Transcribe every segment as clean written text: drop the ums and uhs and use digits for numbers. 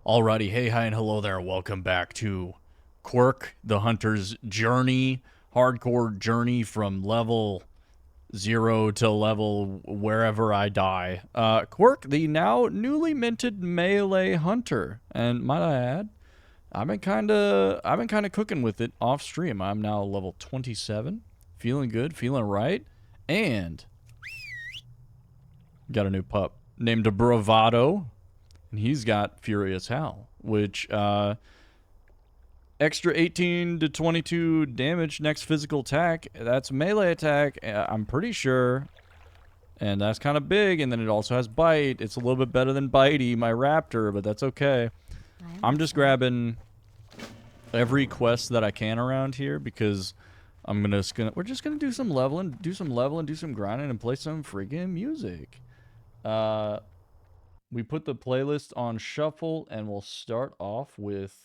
Alrighty, hey, hi, and hello there. Welcome back to Quirk, the Hunter's journey, hardcore journey from level 0 to level wherever I die. Quirk, the now newly minted melee hunter, and might I add, I've been kinda cooking with it off stream. I'm now level 27, feeling good, feeling right, and got a new pup named Bravado. And he's got Furious Howl, which extra 18 to 22 damage next physical attack. That's melee attack, I'm pretty sure. And that's kind of big. And then it also has bite. It's a little bit better than Bitey, my raptor, but that's okay. I'm just grabbing every quest that I can around here because we're just gonna do some leveling, do some grinding, and play some freaking music. We put the playlist on shuffle, and we'll start off with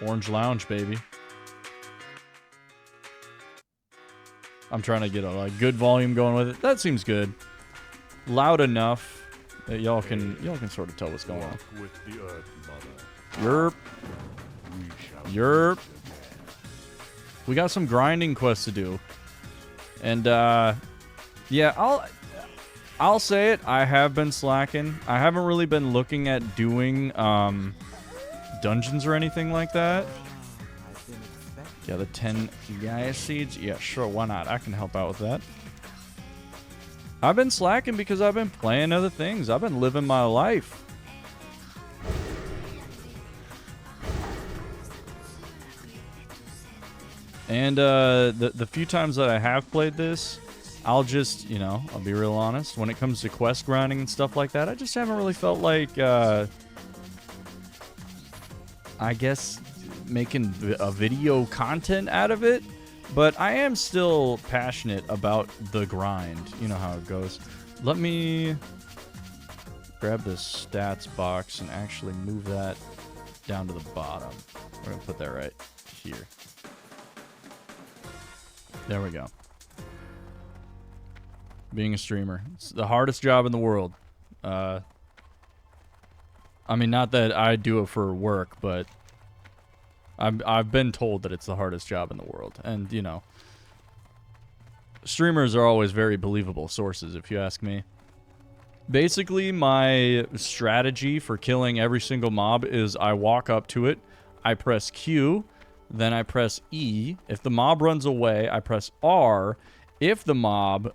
Orange Lounge, baby. I'm trying to get a good volume going with it. That seems good. Loud enough that y'all can sort of tell what's going on. Yerp. Yerp. We got some grinding quests to do. And yeah, I'll say it. I have been slacking. I haven't really been looking at doing dungeons or anything like that. Yeah, the 10 Gaia seeds. Yeah, sure. Why not? I can help out with that. I've been slacking because I've been playing other things. I've been living my life. And the few times that I have played this, I'll just, I'll be real honest. When it comes to quest grinding and stuff like that, I just haven't really felt like, I guess, making a video content out of it. But I am still passionate about the grind. You know how it goes. Let me grab this stats box and actually move that down to the bottom. We're going to put that right here. There we go. Being a streamer. It's the hardest job in the world. I mean, not that I do it for work, but I've been told that it's the hardest job in the world. And, streamers are always very believable sources, if you ask me. Basically, my strategy for killing every single mob is I walk up to it, I press Q, then I press E. If the mob runs away, I press R. If the mob,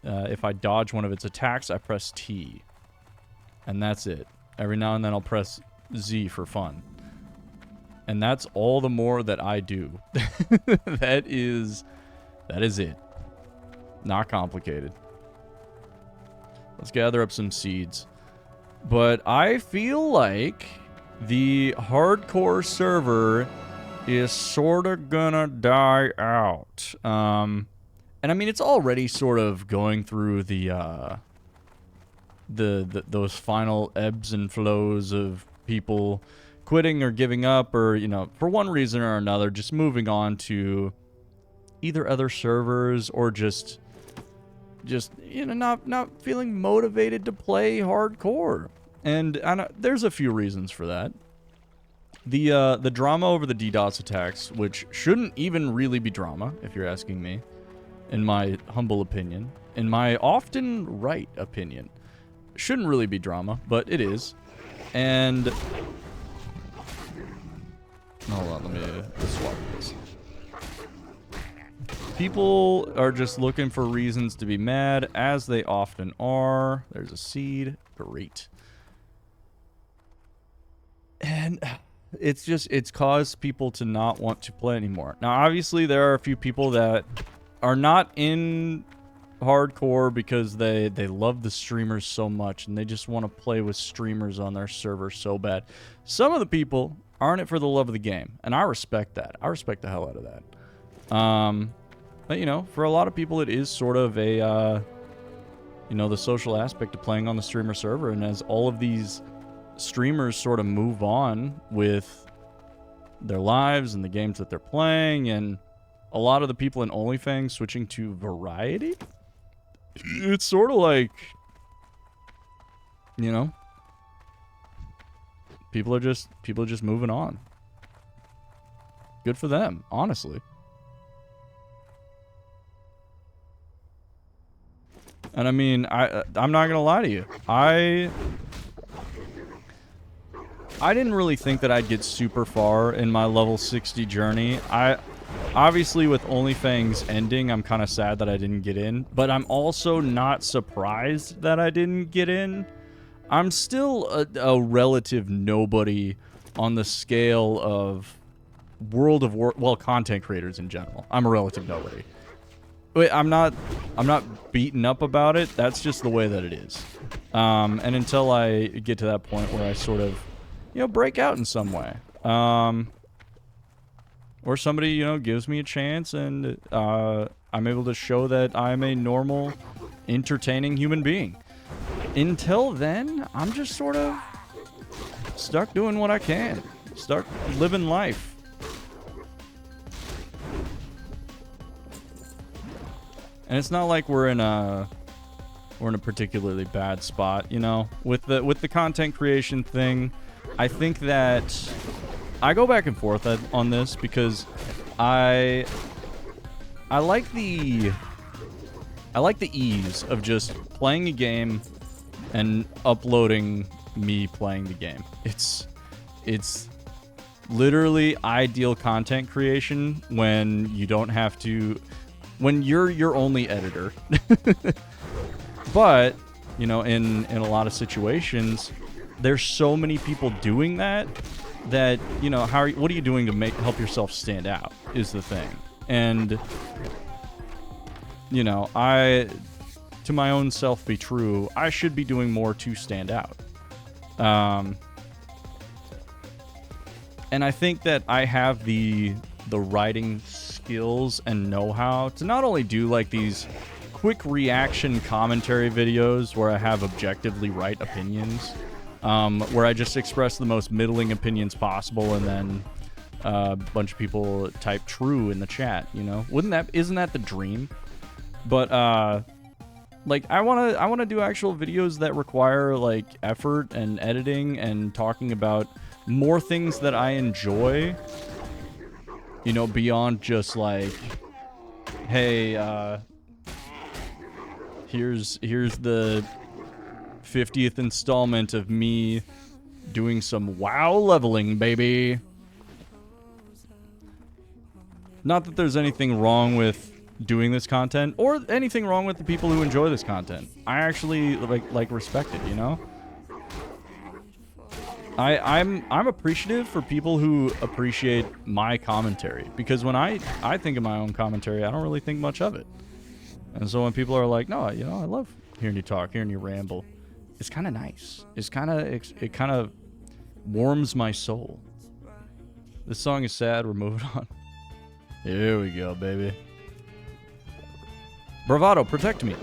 if I dodge one of its attacks, I press T. And that's it. Every now and then I'll press Z for fun. And that's all the more that I do. That is it. Not complicated. Let's gather up some seeds. But I feel like the hardcore server is sort of gonna die out. And I mean, it's already sort of going through the those final ebbs and flows of people quitting or giving up, or for one reason or another, just moving on to either other servers or just not feeling motivated to play hardcore. And there's a few reasons for that. The drama over the DDoS attacks, which shouldn't even really be drama, if you're asking me. In my humble opinion, in my often right opinion, shouldn't really be drama, but it is. And hold on, let me swap this. People are just looking for reasons to be mad, as they often are. There's a seed. Great. And it's caused people to not want to play anymore. Now, obviously, there are a few people that are not in hardcore because they love the streamers so much and they just want to play with streamers on their server so bad. Some of the people are in it for the love of the game, and I respect that. I respect the hell out of that. But for a lot of people, it is sort of a the social aspect of playing on the streamer server. And as all of these streamers sort of move on with their lives and the games that they're playing, and a lot of the people in OnlyFangs switching to variety, it's sort of like You know? People are just moving on. Good for them, honestly. And I mean, I'm not gonna lie to you. I didn't really think that I'd get super far in my level 60 journey. Obviously with OnlyFangs ending, I'm kind of sad that I didn't get in, but I'm also not surprised that I didn't get in. I'm still a relative nobody on the scale of content creators in general. I'm a relative nobody. Wait, I'm not beaten up about it. That's just the way that it is. And until I get to that point where I sort of, you know, break out in some way, or somebody, you know, gives me a chance and I'm able to show that I'm a normal, entertaining human being. Until then, I'm just sort of stuck doing what I can. Stuck living life. And it's not like we're in a particularly bad spot, you know. With the content creation thing, I think that I go back and forth on this because I like the ease of just playing a game and uploading me playing the game. It's literally ideal content creation when you don't have to, when you're your only editor. But, you know, in a lot of situations, there's so many people doing that, you know, what are you doing to help yourself stand out is the thing. And, you know, to my own self be true, I should be doing more to stand out. And I think that I have the writing skills and know-how to not only do like these quick reaction commentary videos where I have objectively right opinions, where I just express the most middling opinions possible, and then a bunch of people type true in the chat, you know? Isn't that the dream? But like I want to do actual videos that require like effort and editing and talking about more things that I enjoy, you know, beyond just like, hey, here's the 50th installment of me doing some WoW leveling, baby. Not that there's anything wrong with doing this content or anything wrong with the people who enjoy this content. I actually like respect it, you know? I'm appreciative for people who appreciate my commentary, because when I think of my own commentary, I don't really think much of it. And so when people are like, no, you know, I love hearing you talk, hearing you ramble, it's kind of nice. It kind of warms my soul. This song is sad. We're moving on. Here we go, baby. Bravado, protect me.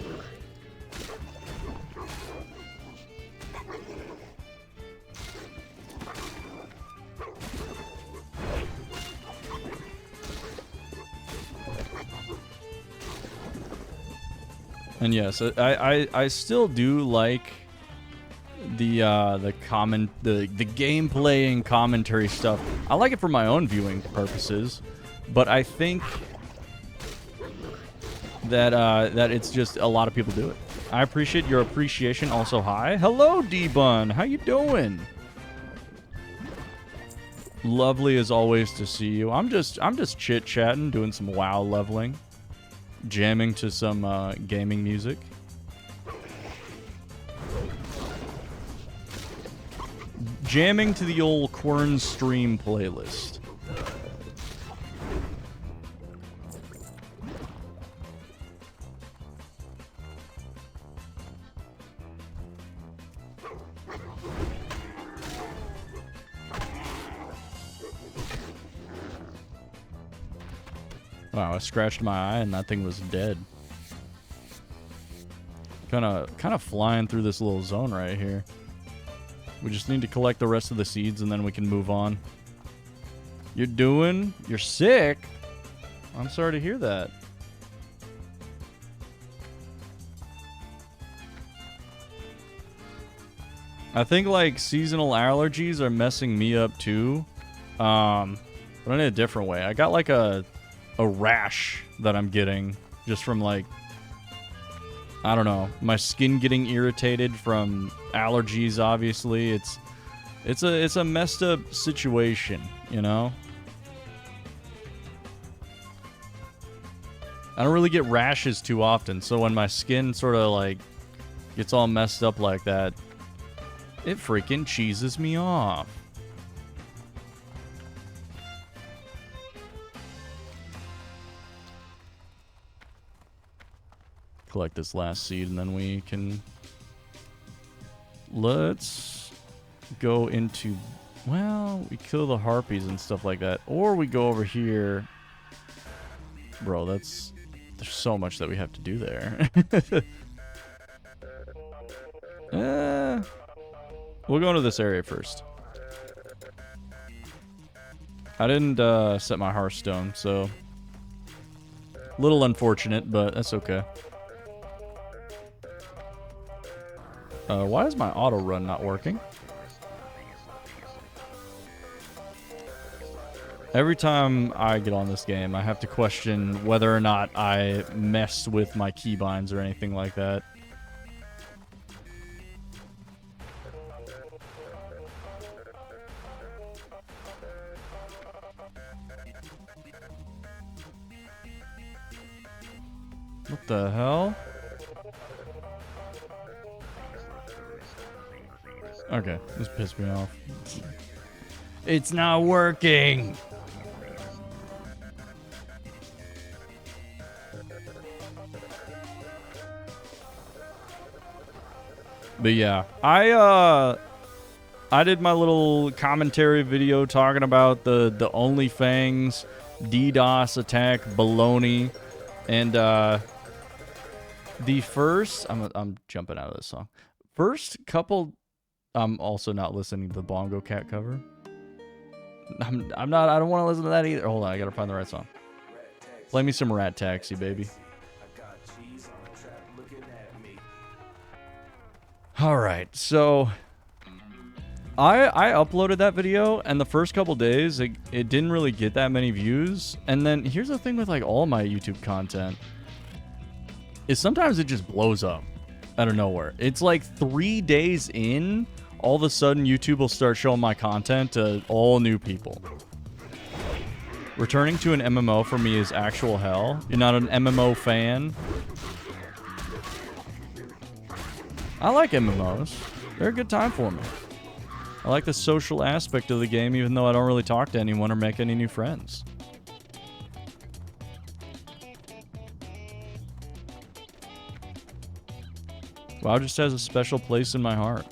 And yes, I still do like the gameplay and commentary stuff. I like it for my own viewing purposes, but I think that that it's just a lot of people do it. I appreciate your appreciation. Also, hi, hello, D-Bun. How you doing? Lovely as always to see you. I'm just chit chatting, doing some WoW leveling. Jamming to some gaming music. Jamming to the old Kwern stream playlist. Wow, I scratched my eye and that thing was dead. Kind of flying through this little zone right here. We just need to collect the rest of the seeds and then we can move on. You're sick? I'm sorry to hear that. I think like seasonal allergies are messing me up too. But in a different way. I got like a rash that I'm getting just from like, I don't know, my skin getting irritated from allergies. Obviously, it's a messed up situation, you know. I don't really get rashes too often, so when my skin sort of like gets all messed up like that, it freaking cheeses me off. Collect this last seed and then we can... Let's go into... Well, we kill the harpies and stuff like that. Or we go over here. Bro, that's... There's so much that we have to do there. We'll go into this area first. I didn't set my Hearthstone, so... A little unfortunate, but that's okay. Why is my auto run not working? Every time I get on this game, I have to question whether or not I messed with my keybinds or anything like that. What the hell? Okay, this pissed me off. It's not working! But yeah, I did my little commentary video talking about the OnlyFangs DDoS attack baloney, and the first I'm jumping out of this song. First couple, I'm also not listening to the Bongo Cat cover. I'm not. I don't want to listen to that either. Hold on, I gotta find the right song. Play me some Rat Taxi, baby. All right, so I uploaded that video, and the first couple days it didn't really get that many views. And then here's the thing with like all my YouTube content is sometimes it just blows up out of nowhere. It's like 3 days in, all of a sudden YouTube will start showing my content to all new people. Returning to an MMO for me is actual hell. You're not an MMO fan? I like MMOs. They're a good time for me. I like the social aspect of the game, even though I don't really talk to anyone or make any new friends. WoW just has a special place in my heart.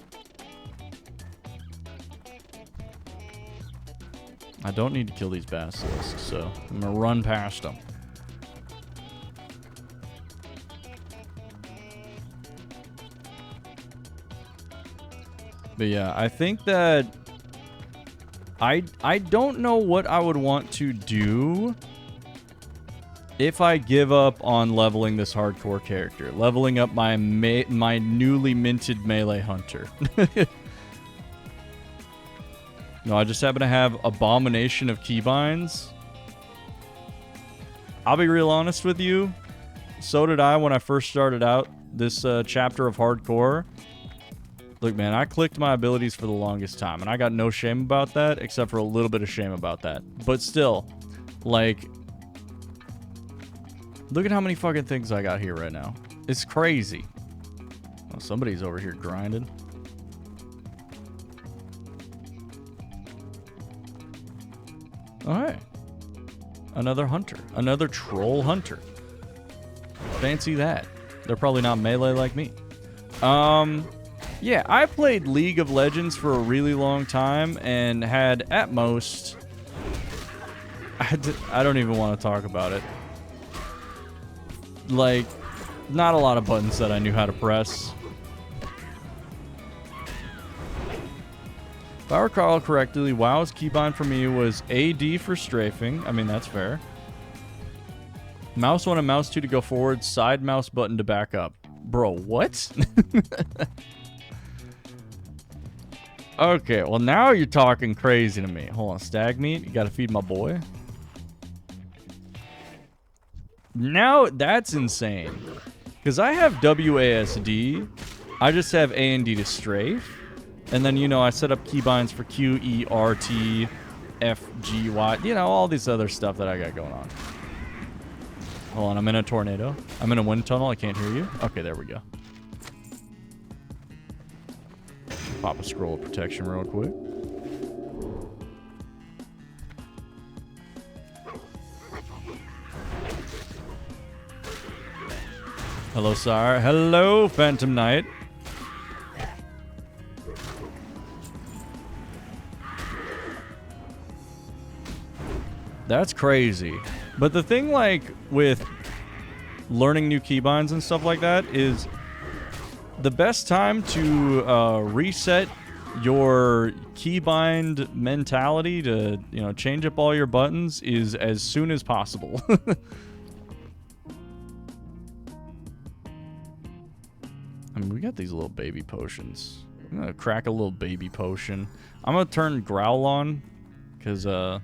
I don't need to kill these basilisks, so I'm gonna run past them. But yeah, I think that I don't know what I would want to do if I give up on leveling this hardcore character, leveling up my newly minted melee hunter. No, I just happen to have abomination of keybinds. I'll be real honest with you. So did I when I first started out this chapter of hardcore. Look, man, I clicked my abilities for the longest time, and I got no shame about that, except for a little bit of shame about that. But still, like, look at how many fucking things I got here right now. It's crazy. Oh, somebody's over here grinding. Alright. Another hunter. Another troll hunter. Fancy that. They're probably not melee like me. Yeah, I played League of Legends for a really long time and had, at most... I don't even want to talk about it. Like, not a lot of buttons that I knew how to press. If I recall correctly, WoW's keybind for me was AD for strafing. I mean, that's fair. Mouse 1 and mouse 2 to go forward, side mouse button to back up. Bro, what? Okay, well now you're talking crazy to me. Hold on, stag meat. You gotta feed my boy. Now that's insane. Because I have WASD. I just have A and D to strafe. And then, you know, I set up keybinds for Q, E, R, T, F, G, Y. You know, all this other stuff that I got going on. Hold on, I'm in a tornado. I'm in a wind tunnel. I can't hear you. Okay, there we go. Pop a scroll of protection real quick. Hello, sire. Hello, Phantom Knight. That's crazy. But the thing, like, with learning new keybinds and stuff like that is the best time to reset your keybind mentality to, you know, change up all your buttons is as soon as possible. I mean, we got these little baby potions. I'm gonna crack a little baby potion. I'm gonna turn Growl on, because, I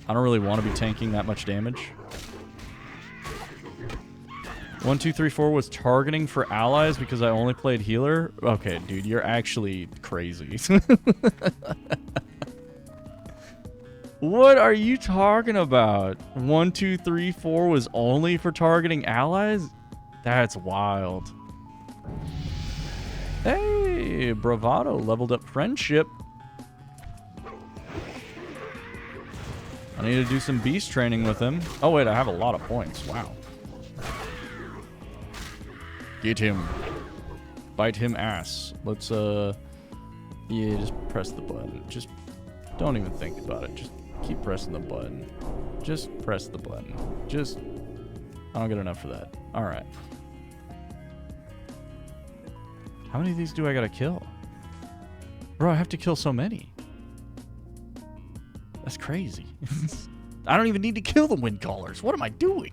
don't really want to be tanking that much damage. 1, 2, 3, 4 was targeting for allies because I only played healer? Okay, dude, you're actually crazy. What are you talking about? 1, 2, 3, 4 was only for targeting allies? That's wild. Hey, Bravado leveled up friendship. I need to do some beast training with him. Oh, wait, I have a lot of points. Wow. Get him. Bite him ass. Let's, yeah, just press the button. Just don't even think about it. Just keep pressing the button. Just press the button. Just, I don't get enough for that. All right. How many of these do I gotta kill? Bro, I have to kill so many. That's crazy. I don't even need to kill the wind callers. What am I doing?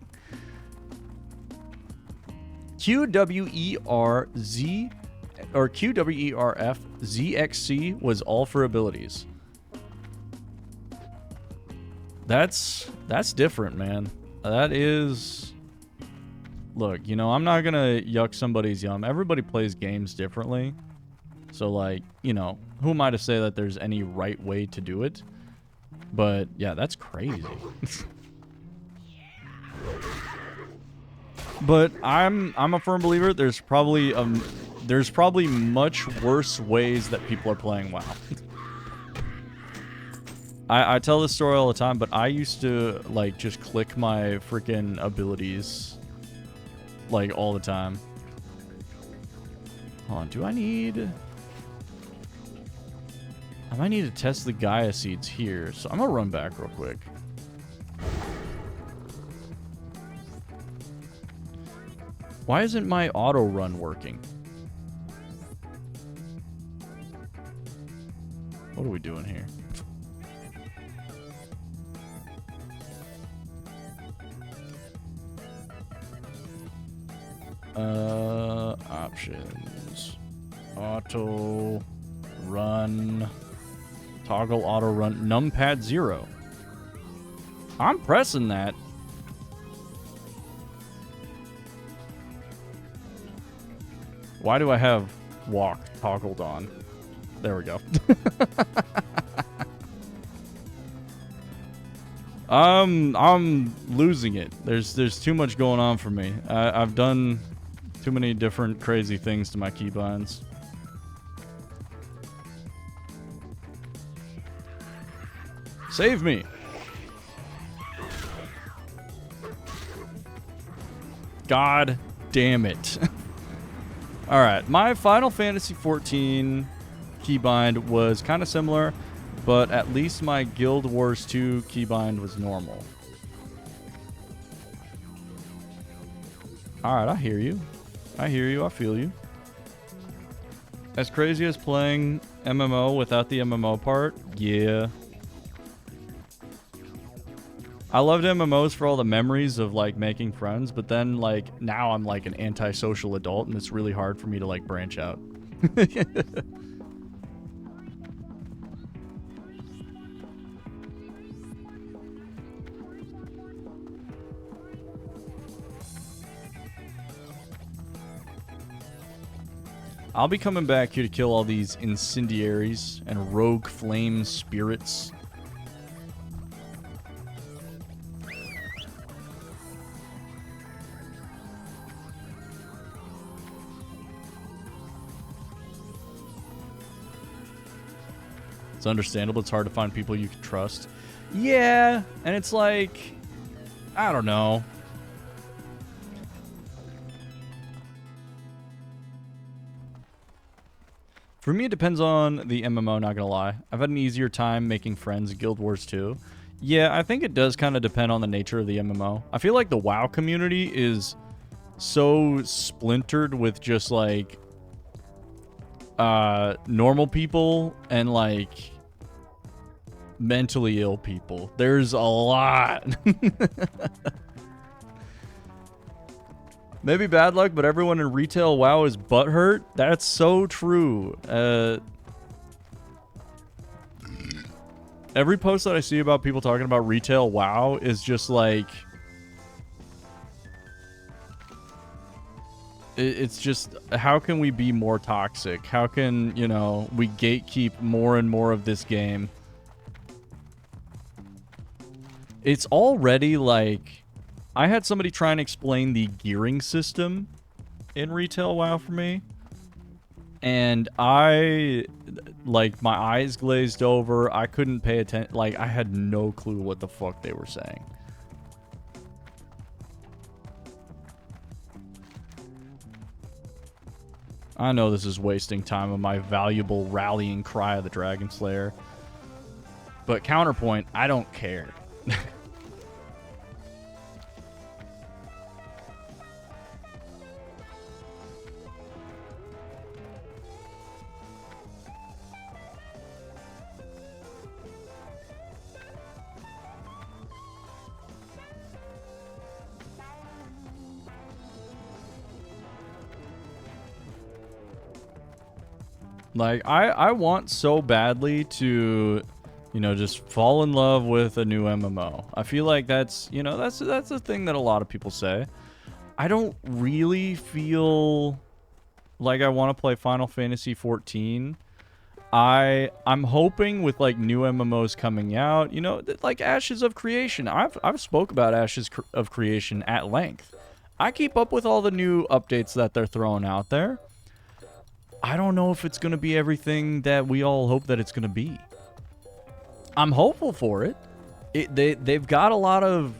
QWERZ or QWERF ZXC was all for abilities. That's different, man. That is... Look, you know, I'm not gonna yuck somebody's yum. Everybody plays games differently. So, like, you know, who am I to say that there's any right way to do it? But, yeah, that's crazy. But I'm a firm believer there's probably much worse ways that people are playing WoW. I tell this story all the time, but I used to, like, just click my freaking abilities, like, all the time. Hold on, I might need to test the Gaia seeds here, so I'm gonna run back real quick. Why isn't my auto run working? What are we doing here? Options. Auto run. Toggle auto run. Numpad 0. I'm pressing that. Why do I have walk toggled on? There we go. I'm losing it. There's too much going on for me. I've done too many different crazy things to my keybinds. Save me. God damn it. All right, my Final Fantasy XIV keybind was kind of similar, but at least my Guild Wars 2 keybind was normal. All right, I hear you. I hear you. I feel you. As crazy as playing MMO without the MMO part, yeah. I loved MMOs for all the memories of, like, making friends, but then, like, now I'm, like, an antisocial adult, and it's really hard for me to, like, branch out. I'll be coming back here to kill all these incendiaries and rogue flame spirits. It's understandable. It's hard to find people you can trust. Yeah, and it's like, I don't know. For me, it depends on the MMO, not gonna lie. I've had an easier time making friends in Guild Wars 2. Yeah, I think it does kind of depend on the nature of the MMO. I feel like the WoW community is so splintered with just like normal people and like mentally ill people. There's a lot. Maybe bad luck, but everyone in retail WoW is butthurt. That's so true. Every post that I see about people talking about retail WoW is just like, it's just, how can we be more toxic? How can, you know, we gatekeep more and more of this game? It's already like, I had somebody try and explain the gearing system in retail WoW for me. And I, like, my eyes glazed over. I couldn't pay attention. Like, I had no clue what the fuck they were saying. I know this is wasting time on my valuable rallying cry of the Dragon Slayer. But counterpoint, I don't care. Like, I want so badly to, you know, just fall in love with a new MMO. I feel like that's, you know, that's a thing that a lot of people say. I don't really feel like I want to play Final Fantasy 14. I'm hoping with like new MMOs coming out, you know, like Ashes of Creation. I've spoke about Ashes of Creation at length. I keep up with all the new updates that they're throwing out there. I don't know if it's going to be everything that we all hope that it's going to be. I'm hopeful for it. They've got a lot of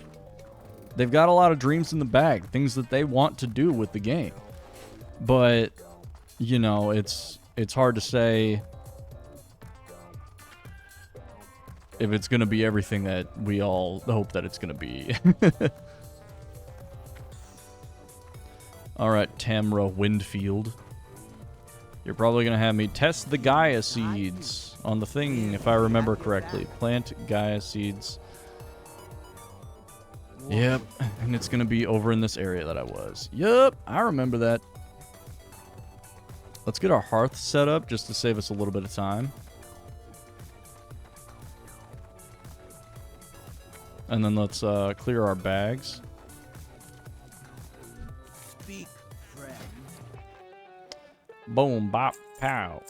dreams in the bag, things that they want to do with the game. But, you know, it's hard to say if it's going to be everything that we all hope that it's going to be. All right, Tamra Windfield. You're probably going to have me test the Gaia seeds on the thing, if I remember correctly. Plant Gaia seeds. Yep, and it's going to be over in this area that I was. Yep, I remember that. Let's get our hearth set up just to save us a little bit of time. And then let's clear our bags. Boom, bop, pow.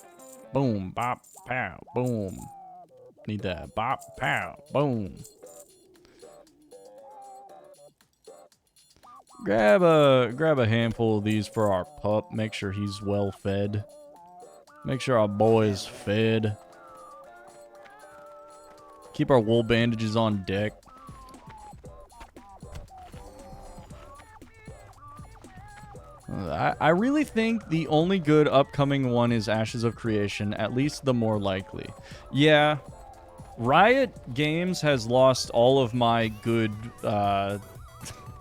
Boom, bop, pow. Boom. Need that. Bop, pow. Boom. Grab a handful of these for our pup. Make sure he's well fed. Make sure our boy's fed. Keep our wool bandages on deck. I really think the only good upcoming one is Ashes of Creation, at least the more likely. Yeah, Riot Games has lost all of my good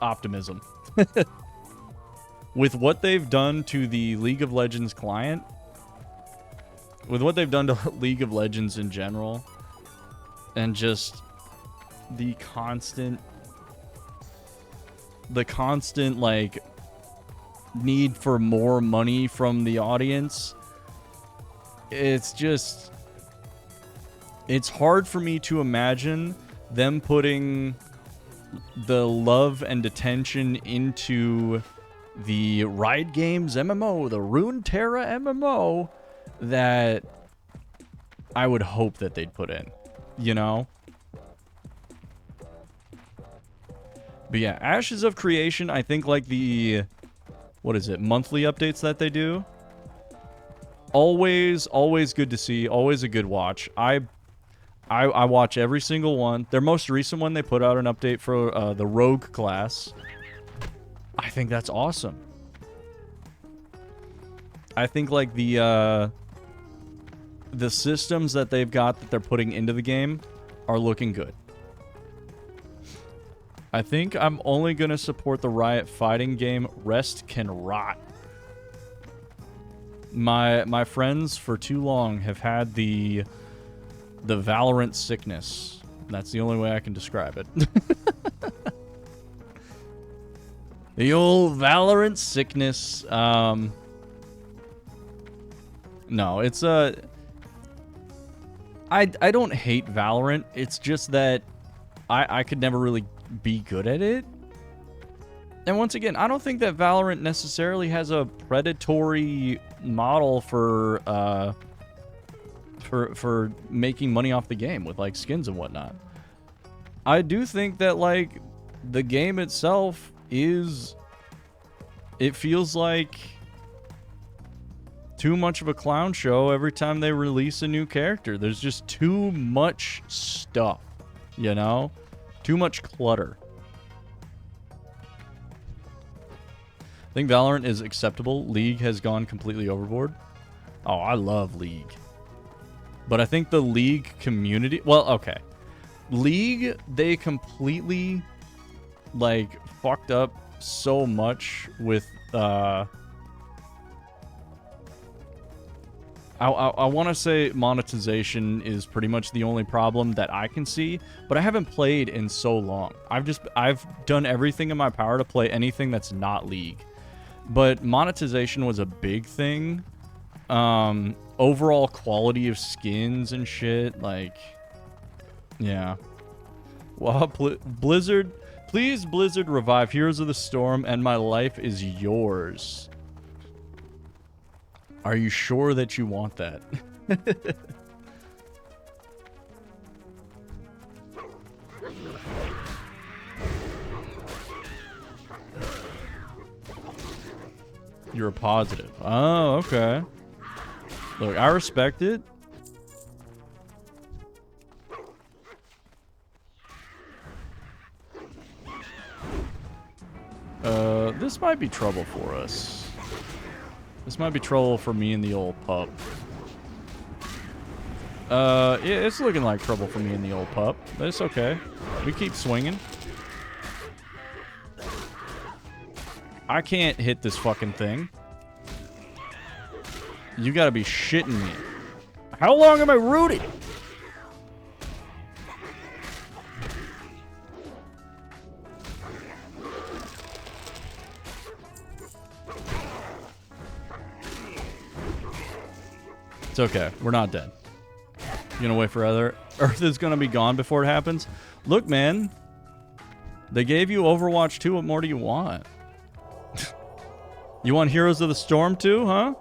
optimism. With what they've done to the League of Legends client, with what they've done to League of Legends in general, and just the constant like need for more money from the audience, it's hard for me to imagine them putting the love and attention into the Riot Games MMO, the Runeterra MMO, that I would hope that they'd put in, you know? But yeah, Ashes of Creation, I think like the, what is it, monthly updates that they do? Always good to see, always a good watch. I watch every single one. Their most recent one, they put out an update for the Rogue class. I think that's awesome. I think like the systems that they've got that they're putting into the game are looking good. I think I'm only going to support the Riot fighting game. Rest can rot. My friends for too long have had the Valorant sickness. That's the only way I can describe it. The old Valorant sickness. No, it's I don't hate Valorant. It's just that I could never really be good at it. And once again, I don't think that Valorant necessarily has a predatory model for making money off the game with like skins and whatnot. I do think that like the game itself it feels like too much of a clown show every time they release a new character. There's just too much stuff, you know? Too much clutter. I think Valorant is acceptable. League has gone completely overboard. Oh, I love League. But I think the League community... Well, okay. League, they completely, like, fucked up so much with... I want to say monetization is pretty much the only problem that I can see, but I haven't played in so long. I've done everything in my power to play anything that's not League. But monetization was a big thing. Overall quality of skins and shit, like, yeah. Well, Blizzard, please Blizzard revive Heroes of the Storm and my life is yours. Are you sure that you want that? You're a positive. Oh, okay. Look, I respect it. This might be trouble for us. This might be trouble for me and the old pup. Yeah, it's looking like trouble for me and the old pup, but it's okay. We keep swinging. I can't hit this fucking thing. You gotta be shitting me. How long am I rooting? It's okay. We're not dead. You gonna wait for Earth is gonna be gone before it happens? Look, man. They gave you Overwatch 2. What more do you want? You want Heroes of the Storm too, huh?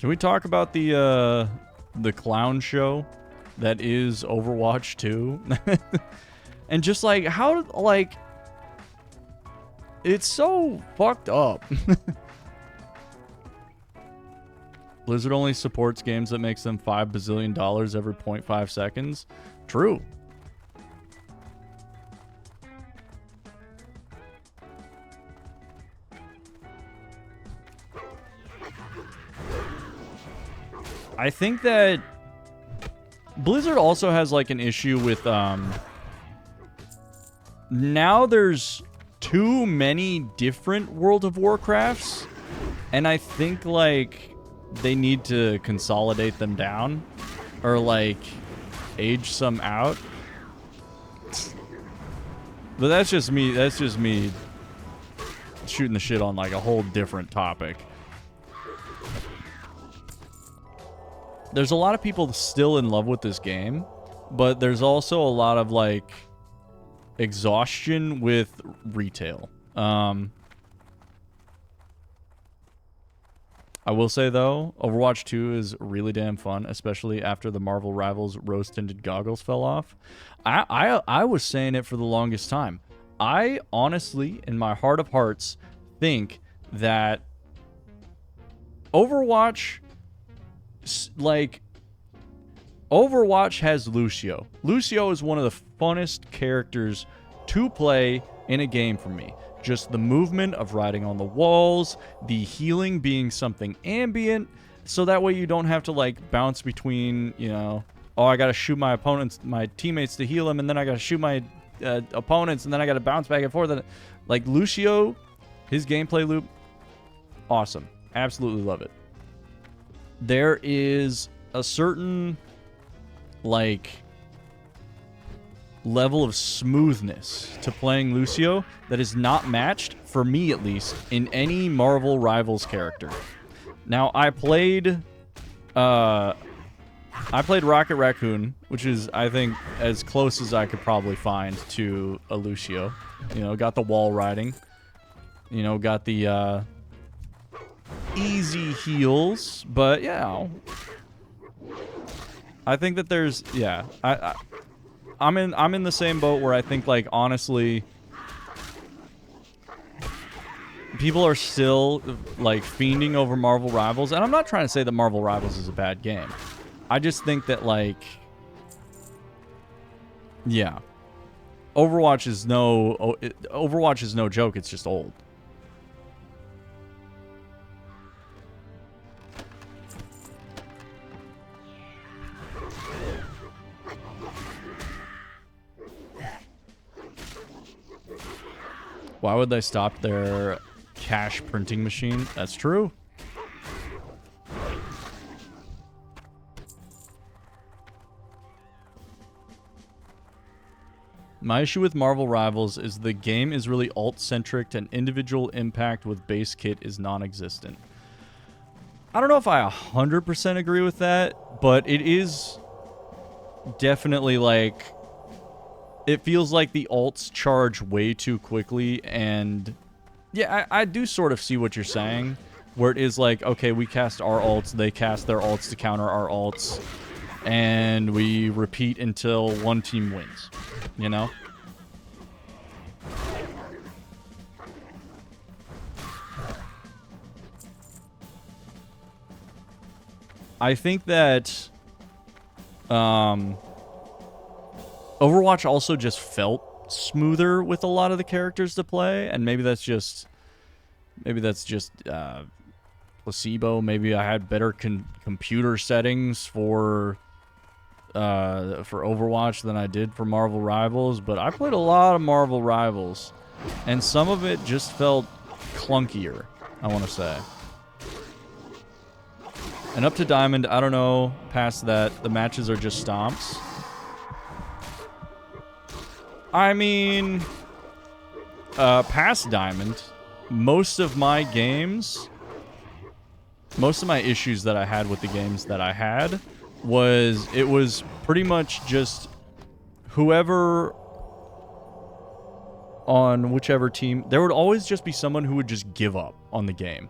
Can we talk about the clown show that is Overwatch 2? And just like how, like, it's so fucked up. Blizzard only supports games that makes them $5 bazillion every 0.5 seconds. True. I think that Blizzard also has like an issue with now there's too many different World of Warcrafts, and I think like they need to consolidate them down or like age some out. But that's just me shooting the shit on like a whole different topic. there's a lot of people still in love with this game, but there's also a lot of, like, exhaustion with retail. I will say, though, Overwatch 2 is really damn fun, especially after the Marvel Rivals rose-tinted goggles fell off. I was saying it for the longest time. I honestly, in my heart of hearts, think that Overwatch, like, Overwatch has Lucio. Lucio is one of the funnest characters to play in a game for me. Just the movement of riding on the walls, the healing being something ambient, so that way you don't have to, like, bounce between, you know, oh, I gotta shoot my opponents, my teammates to heal them, and then I gotta shoot my opponents, and then I gotta bounce back and forth. Like, Lucio, his gameplay loop, awesome. Absolutely love it. There is a certain, like, level of smoothness to playing Lucio that is not matched, for me at least, in any Marvel Rivals character. Now, I played Rocket Raccoon, which is, I think, as close as I could probably find to a Lucio. You know, got the wall riding. You know, got the easy heals, but yeah, I think that there's, yeah, I'm in the same boat where I think, like, honestly, people are still, like, fiending over Marvel Rivals, and I'm not trying to say that Marvel Rivals is a bad game. I just think that, like, yeah, Overwatch is no joke. It's just old. Why would they stop their cash printing machine? That's true. My issue with Marvel Rivals is the game is really alt-centric and individual impact with base kit is non-existent. I don't know if I 100% agree with that, but it is definitely, like, it feels like the alts charge way too quickly, and yeah, I do sort of see what you're saying, where it is like, okay, we cast our alts, they cast their alts to counter our alts, and we repeat until one team wins, you know? I think that Overwatch also just felt smoother with a lot of the characters to play, and maybe that's just placebo. Maybe I had better computer settings for Overwatch than I did for Marvel Rivals, but I played a lot of Marvel Rivals, and some of it just felt clunkier, I want to say. And up to Diamond, I don't know, past that, the matches are just stomps. I mean, past Diamond, most of my issues that I had with the games that I had was, it was pretty much just whoever on whichever team, there would always just be someone who would just give up on the game.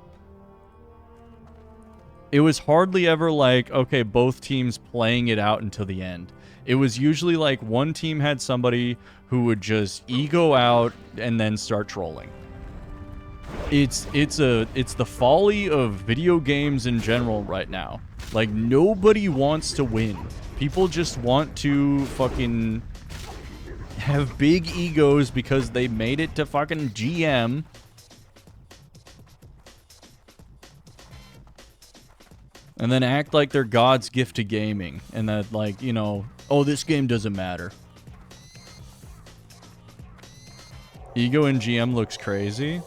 It was hardly ever like, okay, both teams playing it out until the end. It was usually like one team had somebody who would just ego out and then start trolling. It's the folly of video games in general right now. Like, nobody wants to win. People just want to fucking have big egos because they made it to fucking GM. And then act like they're God's gift to gaming. And that, like, you know, oh, this game doesn't matter. Ego in GM looks crazy.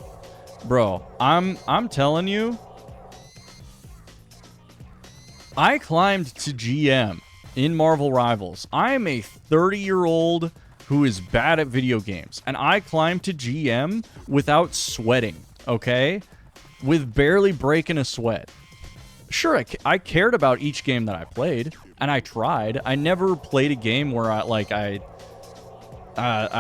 Bro, I'm telling you, I climbed to GM in Marvel Rivals. I am a 30-year-old who is bad at video games. And I climbed to GM without sweating, okay? With barely breaking a sweat. Sure, I cared about each game that I played, and I tried. I never played a game where I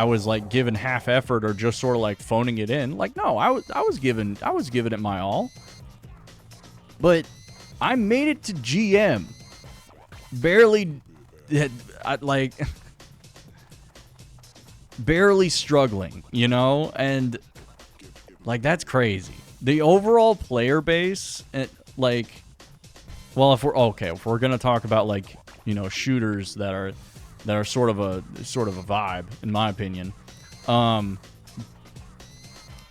was like given half effort or just sort of like phoning it in. Like, no, I was giving it my all. But I made it to GM. Barely, like, barely struggling, you know? And, like, that's crazy. The overall player base, like, well, if we're gonna talk about, like, you know, shooters that are sort of a vibe, in my opinion.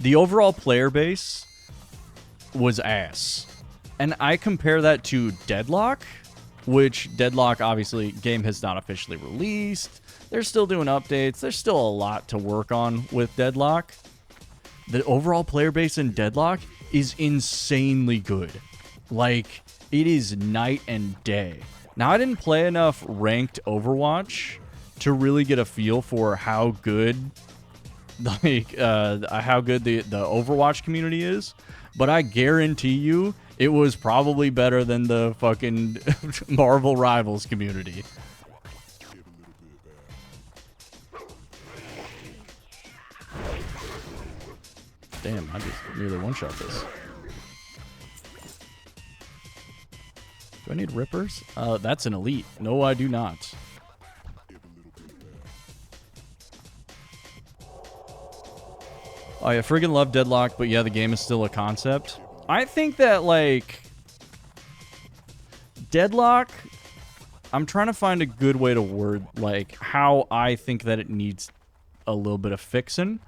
The overall player base was ass. And I compare that to Deadlock, which Deadlock, obviously, game has not officially released. They're still doing updates. There's still a lot to work on with Deadlock. The overall player base in Deadlock is insanely good. Like, it is night and day. Now, I didn't play enough ranked Overwatch to really get a feel for how good, like, how good the Overwatch community is. But I guarantee you, it was probably better than the fucking Marvel Rivals community. Damn, I just nearly one-shot this. Do I need rippers? That's an elite. No, I do not. Oh, yeah, friggin' love Deadlock, but yeah, the game is still a concept. I think that, like, Deadlock, I'm trying to find a good way to word, like, how I think that it needs a little bit of fixing.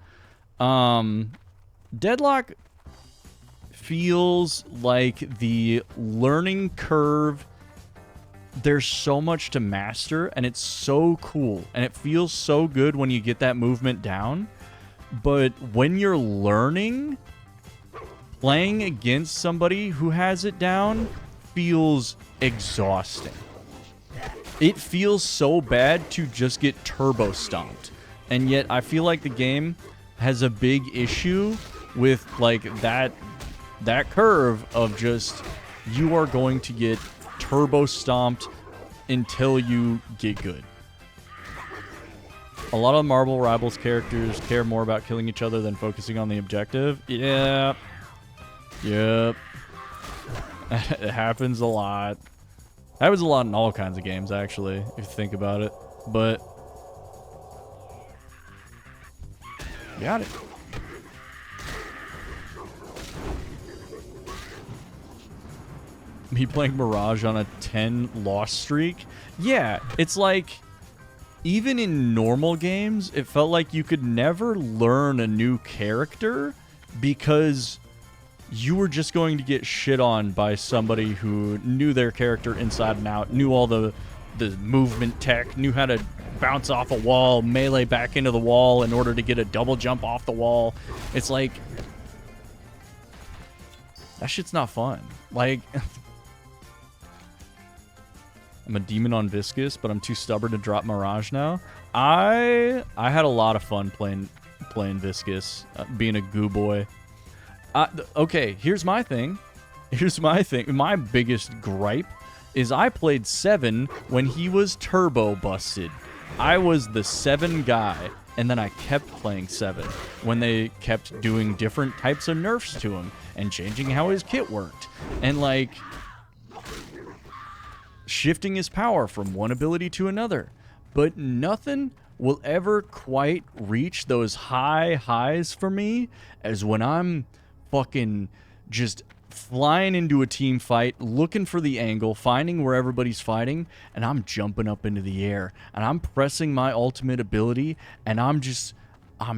Deadlock feels like the learning curve, there's so much to master, and it's so cool, and it feels so good when you get that movement down. But when you're learning, playing against somebody who has it down feels exhausting. It feels so bad to just get turbo stomped. And yet I feel like the game has a big issue with, like, that curve of just, you are going to get turbo stomped until you get good. A lot of Marvel Rivals characters care more about killing each other than focusing on the objective. Yep. Yep. It happens a lot. Happens a lot in all kinds of games, actually, if you think about it. But got it. Me playing Mirage on a 10 loss streak? Yeah, it's like, even in normal games, it felt like you could never learn a new character because you were just going to get shit on by somebody who knew their character inside and out, knew all the movement tech, knew how to bounce off a wall, melee back into the wall in order to get a double jump off the wall. It's like, that shit's not fun. Like, I'm a demon on Viscous, but I'm too stubborn to drop Mirage now. I had a lot of fun playing Viscous, being a goo boy. Okay, here's my thing. My biggest gripe is I played 7 when he was turbo busted. I was the 7 guy, and then I kept playing 7 when they kept doing different types of nerfs to him and changing how his kit worked. And, like, shifting his power from one ability to another. But nothing will ever quite reach those high highs for me as when I'm fucking just flying into a team fight, looking for the angle, finding where everybody's fighting, and I'm jumping up into the air, and I'm pressing my ultimate ability, and I'm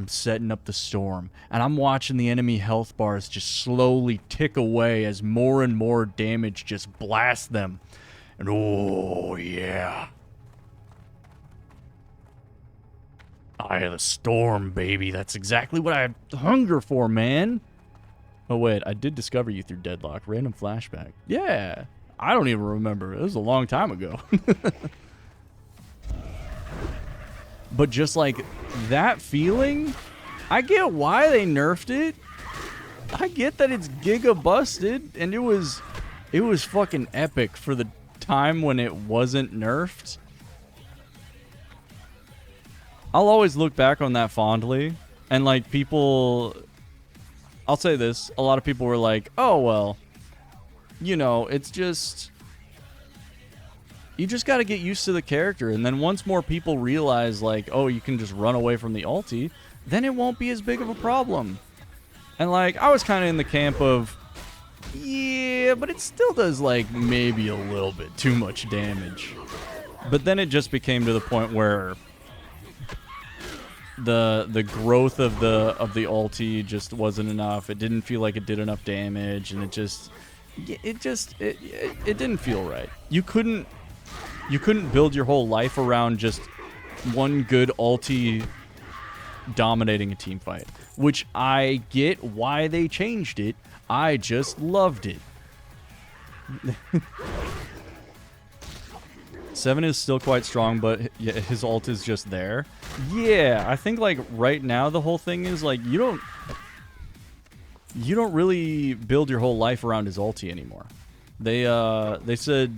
setting up the storm, and I'm watching the enemy health bars just slowly tick away as more and more damage just blasts them. And oh, yeah. Eye of the Storm, baby. That's exactly what I hunger for, man. Oh, wait. I did discover you through Deadlock. Random flashback. Yeah. I don't even remember. It was a long time ago. But just like that feeling, I get why they nerfed it. I get that it's giga busted, and it was It was fucking epic for the time when it wasn't nerfed. I'll always look back on that fondly. And, like, people... I'll say this. A lot of people were like, oh, well, you know, it's just... You just got to get used to the character. And then once more people realize, like, oh, you can just run away from the ulti, then it won't be as big of a problem. And, like, I was kind of in the camp of, yeah, but it still does, like, maybe a little bit too much damage. But then it just became to the point where the growth of the ulti just wasn't enough. It didn't feel like it did enough damage, and it didn't feel right. You couldn't build your whole life around just one good ulti dominating a team fight, which I get why they changed it. I just loved it. 7 is still quite strong, but his ult is just there. Yeah, I think, like, right now the whole thing is, like, you don't really build your whole life around his ulti anymore. They said,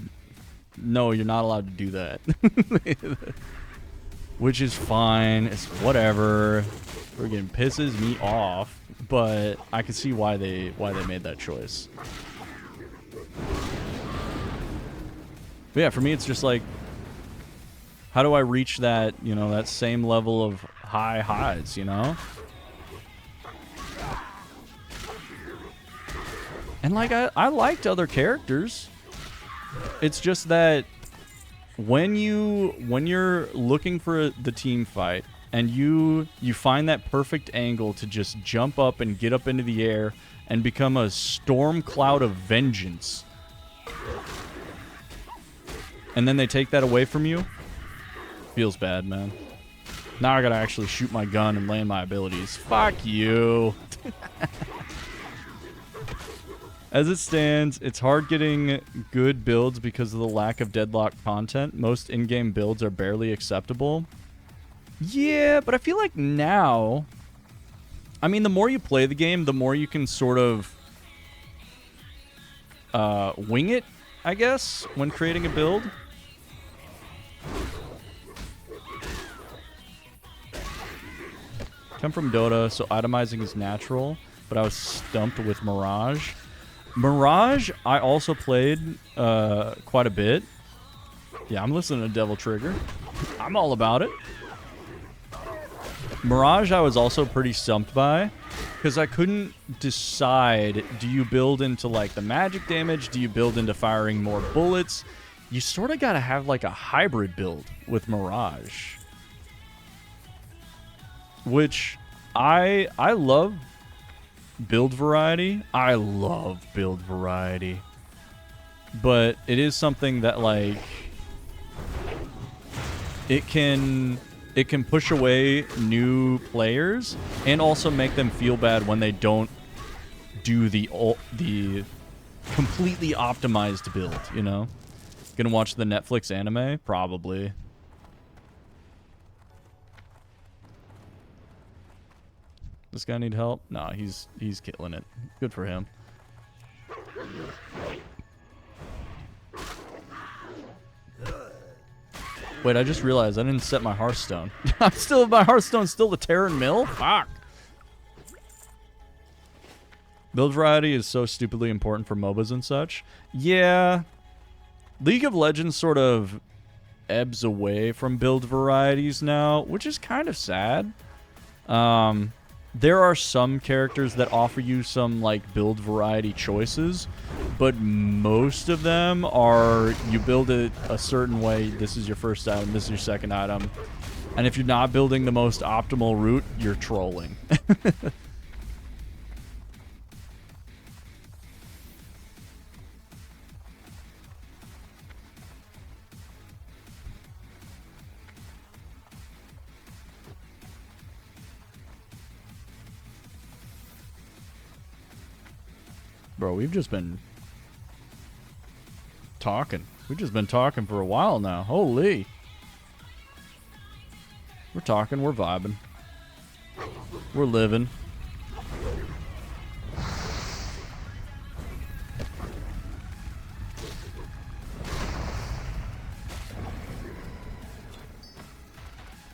no, you're not allowed to do that. Which is fine. It's whatever. Friggin' pisses me off, but I can see why they made that choice. But yeah, for me, it's just like, how do I reach that, you know, that same level of high highs, you know? And, like, I liked other characters. It's just that when you're looking for the team fight and you find that perfect angle to just jump up and get up into the air and become a storm cloud of vengeance, and then they take that away from you, feels bad, man. Now I gotta actually shoot my gun and land my abilities. Fuck you. As it stands, it's hard getting good builds because of the lack of deadlock content. Most in-game builds are barely acceptable. Yeah, but I feel like now... I mean, the more you play the game, the more you can sort of wing it, I guess, when creating a build. Come from Dota, so itemizing is natural, but I was stumped with Mirage. Mirage, I also played quite a bit. Yeah, I'm listening to Devil Trigger. I'm all about it. Mirage, I was also pretty stumped by, because I couldn't decide, do you build into, like, the magic damage? Do you build into firing more bullets? You sort of got to have, like, a hybrid build with Mirage. Which, I love build variety. I love build variety. But it is something that, like, it can push away new players and also make them feel bad when they don't do the completely optimized build, you know? Gonna watch the Netflix anime? Probably. This guy need help? Nah, he's killing it. Good for him. Wait, I just realized I didn't set my Hearthstone. My Hearthstone's still the Terran Mill? Fuck. Build variety is so stupidly important for MOBAs and such. Yeah. League of Legends sort of ebbs away from build varieties now, which is kind of sad. There are some characters that offer you some, like, build variety choices, but most of them are, you build it a certain way, this is your first item, this is your second item, and if you're not building the most optimal route, you're trolling. Bro, we've just been talking. We've just been talking for a while now. Holy. We're talking, we're vibing. We're living.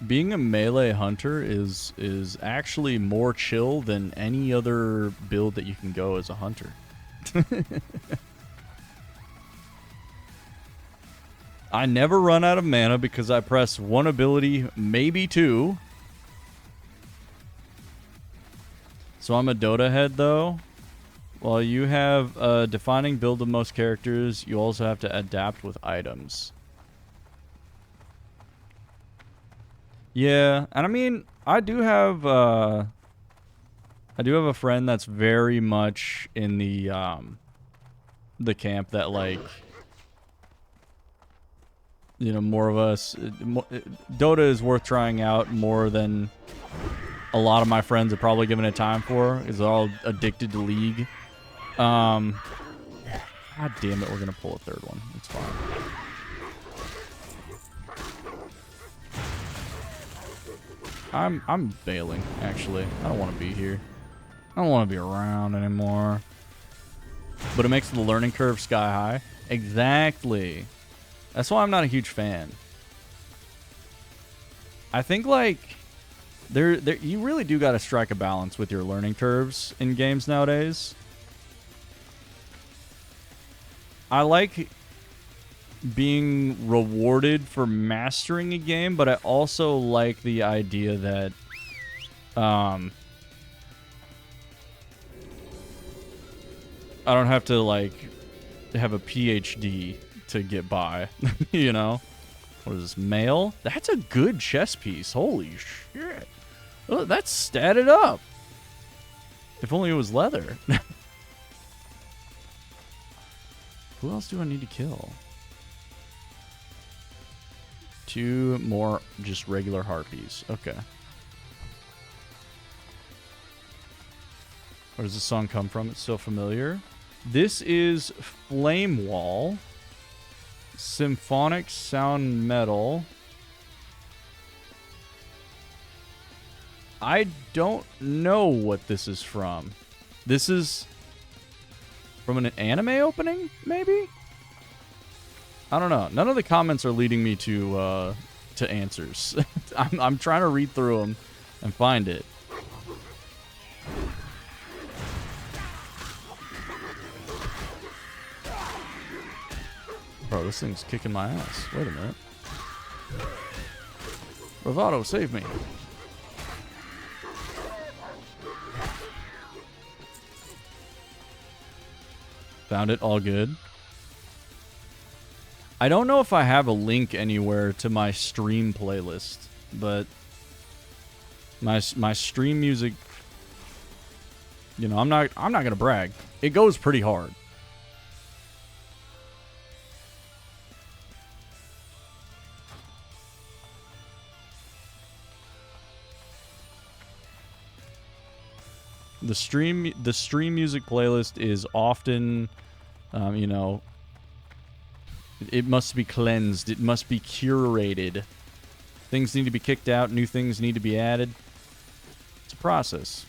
Being a melee hunter is actually more chill than any other build that you can go as a hunter. I never run out of mana because I press one ability, maybe two. So I'm a Dota head though. While you have a defining build of most characters, you also have to adapt with items. Yeah, and I mean, I do have a friend that's very much in the camp that, like, you know, more of us, Dota is worth trying out more than a lot of my friends are probably giving it time for, because they're all addicted to League. God damn it, we're gonna pull a third one. It's fine. I'm bailing, actually. I don't want to be here. I don't want to be around anymore. But it makes the learning curve sky high. Exactly. That's why I'm not a huge fan. I think, like, you really do got to strike a balance with your learning curves in games nowadays. I like being rewarded for mastering a game, but I also like the idea that I don't have to, like, have a PhD to get by. You know? What is this, mail? That's a good chess piece. Holy shit. Oh, that's statted up. If only it was leather. Who else do I need to kill? 2 more just regular harpies. Okay. Where does this song come from? It's so familiar. This is Flame Wall. Symphonic Sound Metal. I don't know what this is from. This is from an anime opening, maybe? I don't know. None of the comments are leading me to answers. I'm trying to read through them and find it. Bro, this thing's kicking my ass. Wait a minute. Bravado, save me. Found it, all good. I don't know if I have a link anywhere to my stream playlist, but my stream music, you know, I'm not gonna brag. It goes pretty hard. The stream music playlist is often, you know, it must be cleansed. It must be curated. Things need to be kicked out. New things need to be added. It's a process.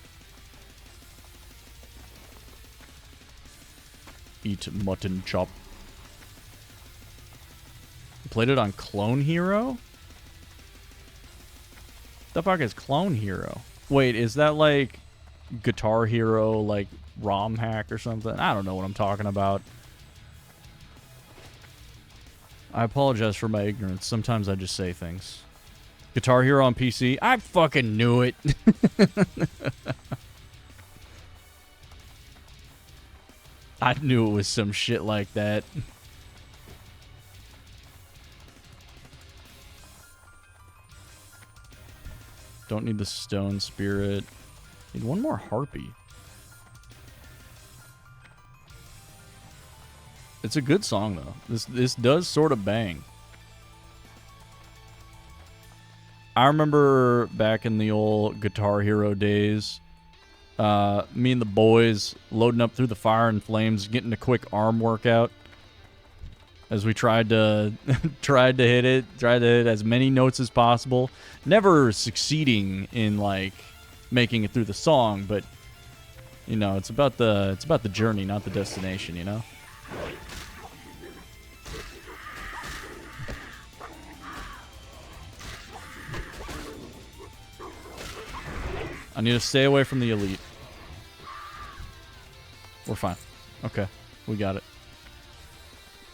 Eat mutton chop. Played it on Clone Hero? The fuck is Clone Hero? Wait, is that like Guitar Hero, like ROM hack or something? I don't know what I'm talking about. I apologize for my ignorance. Sometimes I just say things. Guitar Hero on PC? I fucking knew it. I knew it was some shit like that. Don't need the stone spirit. Need one more harpy. It's a good song though. This does sort of bang. I remember back in the old Guitar Hero days, me and the boys loading up through the fire and flames, getting a quick arm workout as we tried to hit as many notes as possible. Never succeeding in like making it through the song, but you know, it's about the journey, not the destination, you know? I need to stay away from the elite. We're fine. Okay. We got it.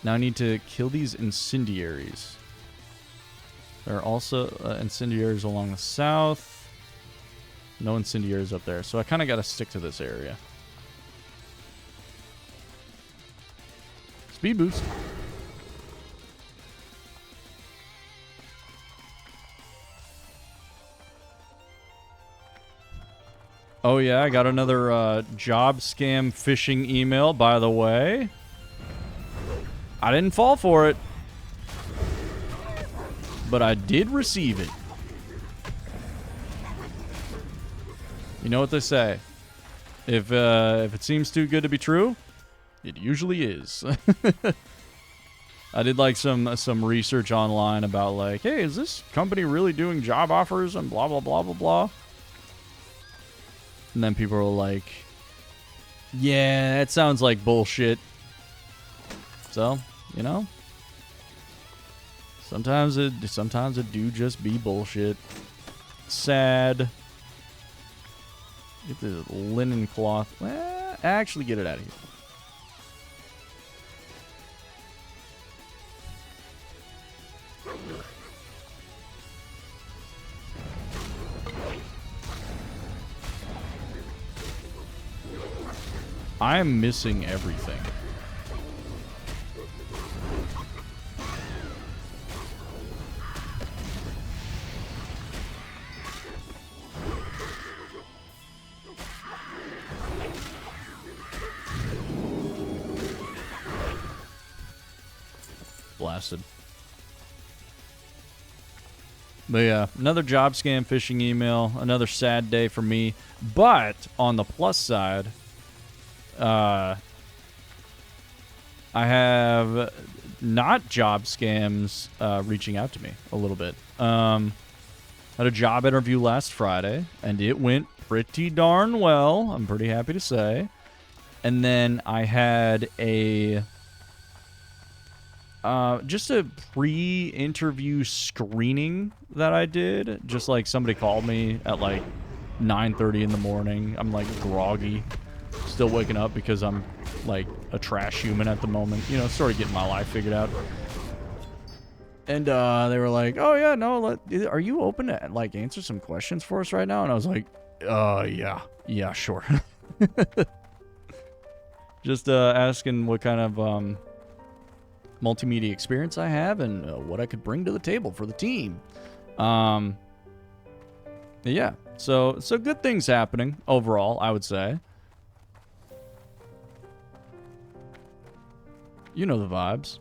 Now I need to kill these incendiaries. There are also incendiaries along the south. No incendiaries up there. So I kind of got to stick to this area. Speed boost. Oh yeah, I got another job scam phishing email, by the way. I didn't fall for it, but I did receive it. You know what they say. If it seems too good to be true, it usually is. I did like some research online about like, hey, is this company really doing job offers and blah, blah, blah, blah, blah. And then people were like, yeah, it sounds like bullshit. So, you know, sometimes it do just be bullshit. Sad. Get the linen cloth. Well, actually get it out of here. I am missing everything. Blasted. But yeah, another job scam phishing email. Another sad day for me. But on the plus side, I have not job scams reaching out to me a little bit. Had a job interview last Friday, and it went pretty darn well. I'm pretty happy to say. And then I had a just a pre-interview screening that I did. Just like somebody called me at like 9:30 in the morning. I'm like groggy. Still waking up because I'm like a trash human at the moment. You know, sort of getting my life figured out. And they were like, oh yeah, no, are you open to like answer some questions for us right now? And I was like, yeah, sure. Just asking what kind of multimedia experience I have and what I could bring to the table for the team. Yeah, so good things happening overall, I would say. You know the vibes.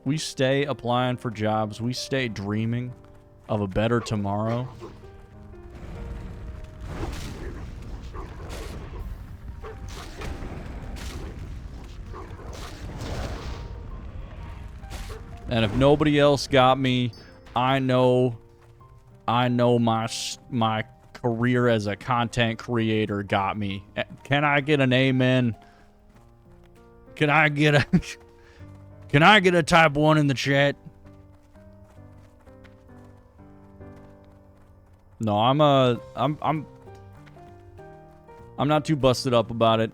We stay applying for jobs. We stay dreaming of a better tomorrow. And if nobody else got me, I know my career as a content creator got me. Can I get an amen? Can I get a type 1 in the chat? No, I'm not too busted up about it.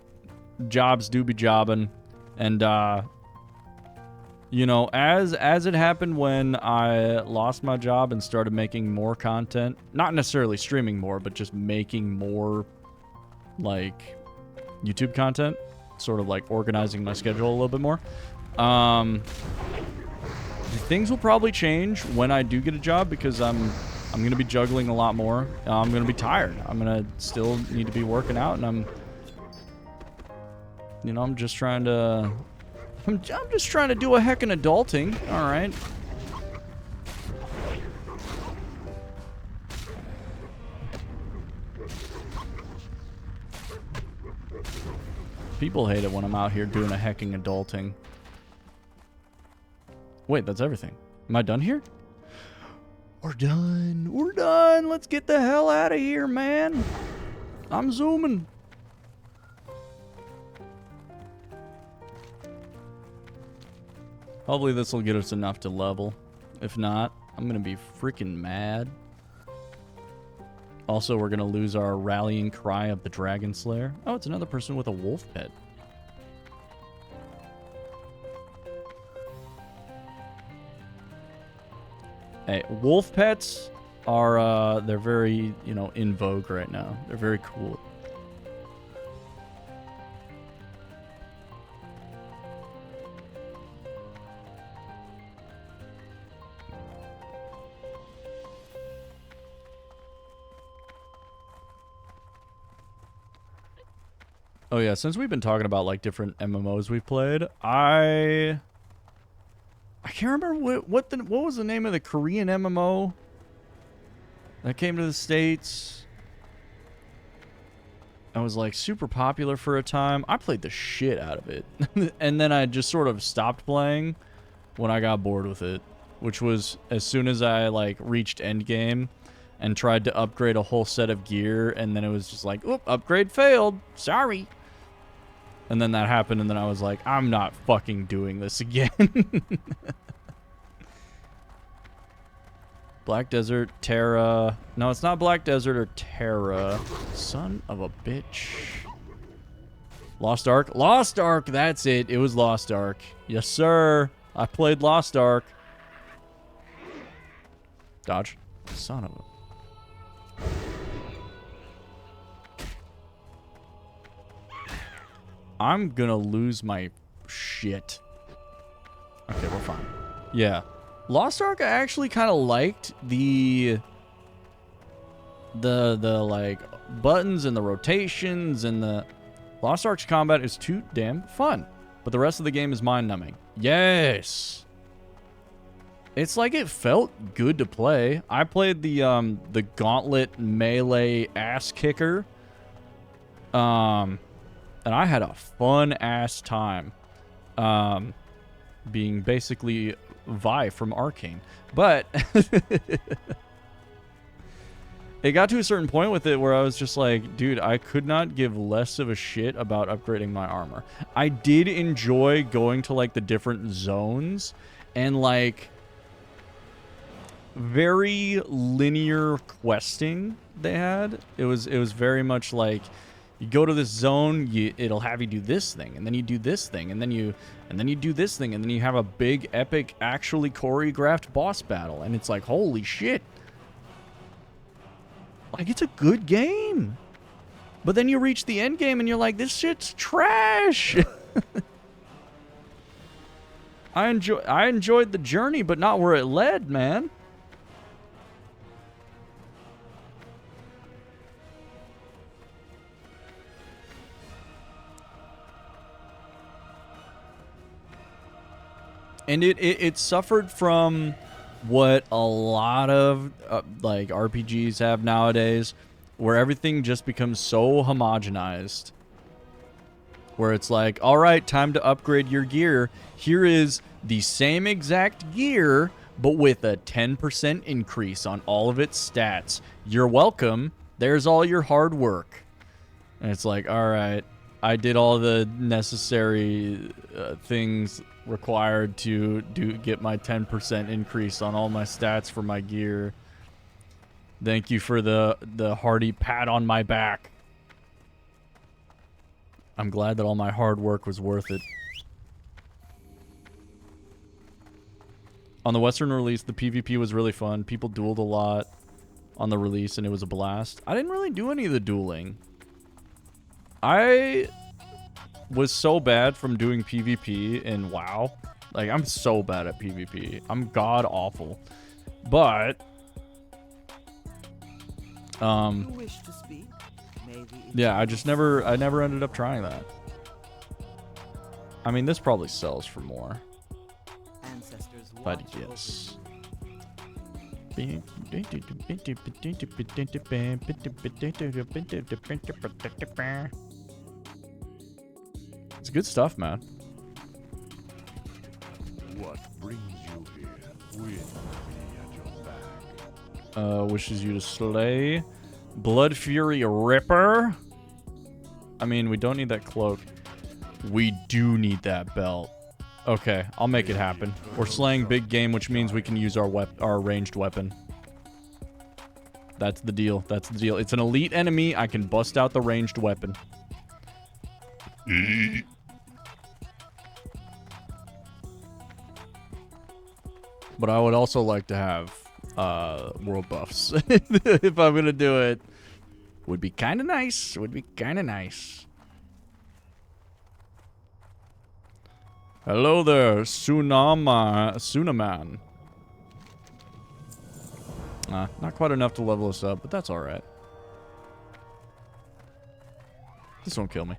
Jobs do be jobbing, and you know, as it happened when I lost my job and started making more content, not necessarily streaming more, but just making more like YouTube content, sort of like organizing my schedule a little bit more. Things will probably change when I do get a job because I'm going to be juggling a lot more. I'm going to be tired. I'm going to still need to be working out, and I'm just trying to do a heckin' adulting. All right. People hate it when I'm out here doing a heckin' adulting. Wait, that's everything. Am I done here? We're done. We're done. Let's get the hell out of here, man. I'm zooming. Hopefully this will get us enough to level. If not, I'm gonna be freaking mad. Also, we're gonna lose our rallying cry of the Dragon Slayer. Oh, it's another person with a wolf pet. Hey, wolf pets are, they're very, you know, in vogue right now. They're very cool. Oh yeah, since we've been talking about like different MMOs we've played, I can't remember what was the name of the Korean MMO that came to the States. I was like super popular for a time. I played the shit out of it. And then I just sort of stopped playing when I got bored with it, which was as soon as I like reached endgame and tried to upgrade a whole set of gear, and then it was just like, oop, upgrade failed. Sorry. And then that happened, and then I was like, I'm not fucking doing this again. Black Desert, Terra. No, it's not Black Desert or Terra. Son of a bitch. Lost Ark? Lost Ark, that's it. It was Lost Ark. Yes, sir. I played Lost Ark. Dodge. Son of a... I'm gonna lose my shit. Okay, we're fine. Yeah. Lost Ark, I actually kind of liked the like buttons and the rotations and the... Lost Ark's combat is too damn fun. But the rest of the game is mind-numbing. Yes! It's like it felt good to play. I played the Gauntlet Melee Ass Kicker. And I had a fun-ass time being basically Vi from Arcane. But it got to a certain point with it where I was just like, dude, I could not give less of a shit about upgrading my armor. I did enjoy going to, like, the different zones and, like, very linear questing they had. It was very much like... You go to this zone, it'll have you do this thing, and then you do this thing, and then you do this thing, and then you have a big, epic, actually choreographed boss battle, and it's like, holy shit. Like, it's a good game. But then you reach the end game, and you're like, this shit's trash. I enjoyed the journey, but not where it led, man. And it suffered from what a lot of like RPGs have nowadays, where everything just becomes so homogenized. Where it's like, all right, time to upgrade your gear. Here is the same exact gear, but with a 10% increase on all of its stats. You're welcome. There's all your hard work. And it's like, all right, I did all the necessary things required to get my 10% increase on all my stats for my gear. Thank you for the hearty pat on my back. I'm glad that all my hard work was worth it. On the Western release, the PvP was really fun. People dueled a lot on the release, and it was a blast. I didn't really do any of the dueling. I was so bad from doing PvP in WoW. Like, I'm so bad at PvP. I'm god awful. But yeah, I never ended up trying that. I mean, this probably sells for more. But yes. It's good stuff, man. What brings you here? Will be at your back. Wishes you to slay. Blood Fury Ripper. I mean, we don't need that cloak. We do need that belt. Okay, I'll make it happen. We're slaying big game, which means we can use our ranged weapon. That's the deal. That's the deal. It's an elite enemy. I can bust out the ranged weapon. But I would also like to have world buffs. If I'm gonna do it. Would be kind of nice. Would be kind of nice. Hello there, Sunaman. Not quite enough to level us up, but that's alright. This won't kill me.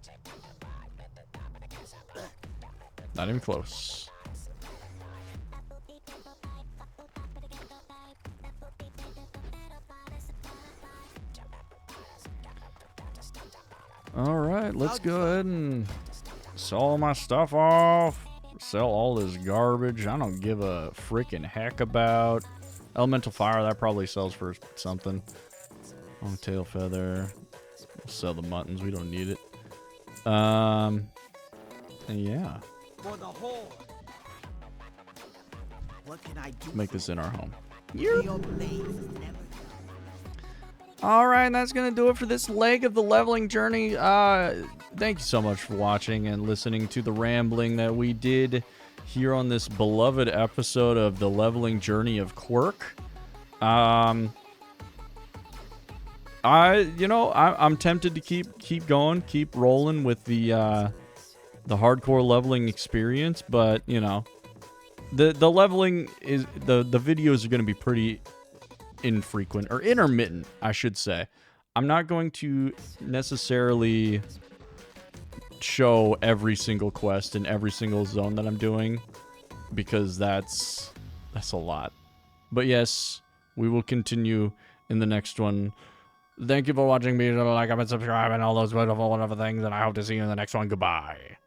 Not even close. Alright, let's go ahead and sell all my stuff off. Sell all this garbage. I don't give a freaking heck about. Elemental fire, that probably sells for something. Long tail feather. We'll sell the muttons, we don't need it. Yeah. For the whole. What can I do? Make this in our home. Your blades never. Alright, that's going to do it for this leg of the leveling journey. Thank you so much for watching and listening to the rambling that we did here on this beloved episode of the leveling journey of Quirk. I'm tempted to keep going, keep rolling with the hardcore leveling experience, but, you know, the leveling is, the videos are going to be pretty infrequent, or intermittent, I should say. I'm not going to necessarily show every single quest in every single zone that I'm doing, because that's a lot. But yes, we will continue in the next one. Thank you for watching. Be sure to like, comment, subscribe, and all those wonderful things, and I hope to see you in the next one. Goodbye.